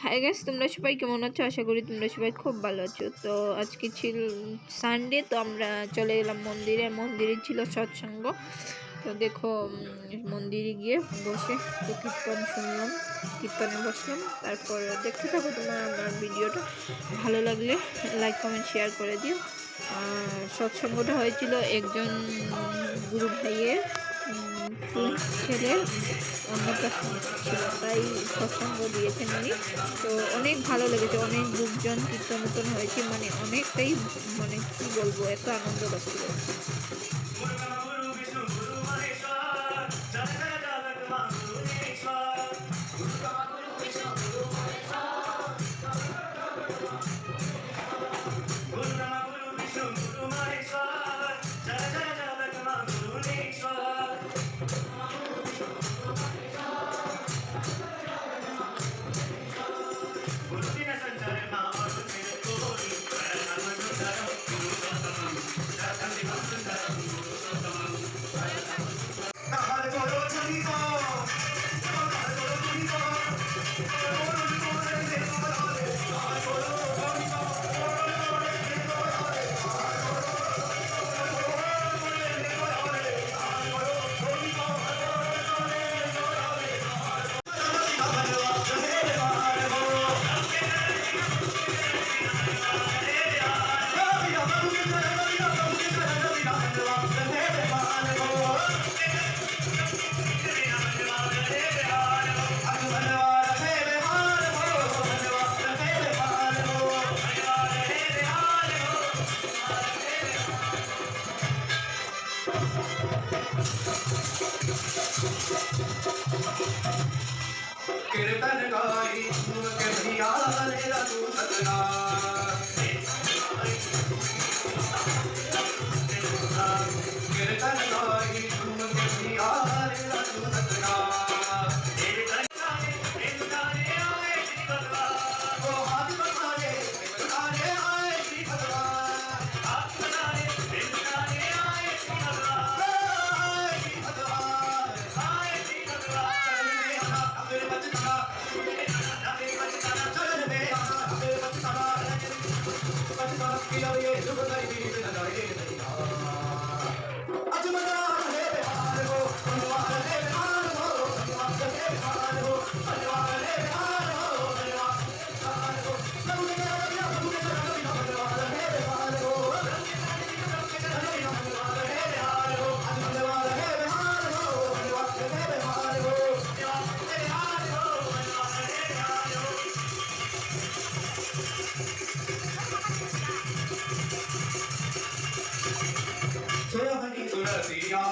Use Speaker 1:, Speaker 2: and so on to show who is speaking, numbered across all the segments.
Speaker 1: Hi guys, তোমরা সবাই কেমন আছো? আশা করি তোমরা সবাই খুব ভালো আছো। তো আজকে ছিল সানডে, তো আমরা চলে গেলাম মন্দিরে। মন্দিরে ছিল সৎসঙ্গ। তো দেখো, মন্দিরে গিয়ে বসে তো কীর্তন শুনলাম, কীর্তনে বসলাম। তারপর দেখতে থাকো তোমরা আমার ভিডিওটা। ভালো লাগলে লাইক কমেন্ট শেয়ার করে দিও। আর সৎসঙ্গটা হয়েছিল একজন গুরু ভাইয়ের ছেলের অন্নপ্রাশন ছিল, তাই সৎসঙ্গ দিয়েছেন উনি। তো অনেক ভালো লেগেছে, অনেক লোকজন কীর্তন হয়েছে, মানে অনেকটাই, মানে কি বলবো, এত আনন্দ লাগছিল।
Speaker 2: कीर्तन गाई तुम के भैया मेरा तू सजना कीर्तन गाई तुम के भैया मेरा तू सजना सुरतिया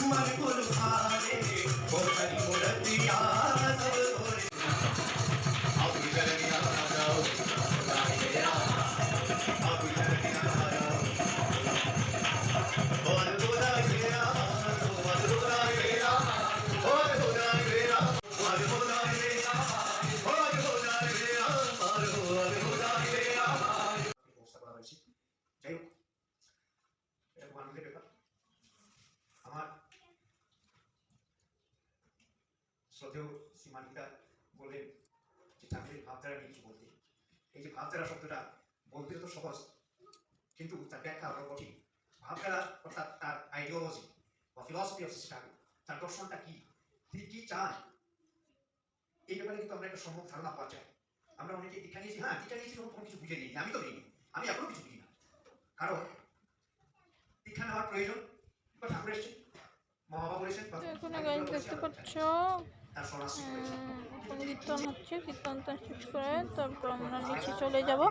Speaker 2: मन कुल भावे बोतरी मुरतिया सब तोरे अब जरनिया जाओ अब जरनिया जाओ और गोदा गिरा और गोदा गिरा और गोदा गिरा और गोदा गिरा और गोदा गिरा और गोदा गिरा ব্যবস্থা করা হয়েছে। যাই হোক, এটা খুব আনন্দের ব্যাপার। আমার শ্রদ্ধেয় শ্রীমানিকা বললেন যে ঠাকুরের ভাবধারা নিয়ে কিছু বলতে। এই যে ভাবধারা শব্দটা বলতে তো সহজ, কিন্তু তার ব্যাখ্যা আরো কঠিন। ভাবধারা অর্থাৎ তার আইডিওলজি বা ফিলসফি অফ শ্রী ঠাকুর, তার দর্শনটা কি, তিনি কি চান, এই ব্যাপারে কিন্তু আমরা একটা সম্যক ধারণা পাওয়া যায়। আমরা অনেকে দীক্ষা নিয়েছি, হ্যাঁ দীক্ষা নিয়েছি, তখন কিছু বুঝে নিই, আমি তো নিইনি, আমি এখনো কিছু বুঝি না। কারণ দীক্ষা নেওয়ার প্রয়োজন, ঠাকুর এসছে, মা বাবা বলেছেন,
Speaker 1: দেখতে পাচ্ছ কীর্তন হচ্ছে। কীর্তনটা শেষ করে তারপর আমরা নিচে চলে যাব,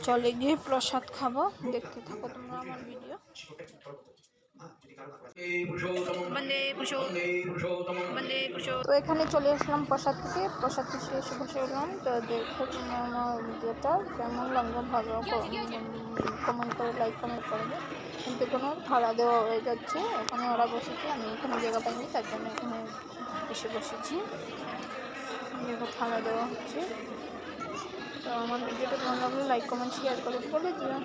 Speaker 1: চলে গিয়ে প্রসাদ খাবো। দেখতে থাকো তোমরা আমার ভিডিও। তো এখানে চলে আসলাম প্রসাদ থেকে এসে বসে এলাম। তো দেখো তোমরা আমার ভিডিওটা কেমন লাগলো, ভালো কমেন্ট করে, লাইক কমেন্ট করবে। কিন্তু কোনো খাওয়া দেওয়া হয়ে যাচ্ছে, এখানে ওরা বসেছে, আমি এখানে জায়গা পাইনি, তার জন্য এখানে এসে বসেছি। দেখো খাওয়া দেওয়া হচ্ছে। তো আমার ভিডিওটা ভালো লাগলে লাইক কমেন্ট শেয়ার করে বলে দিও।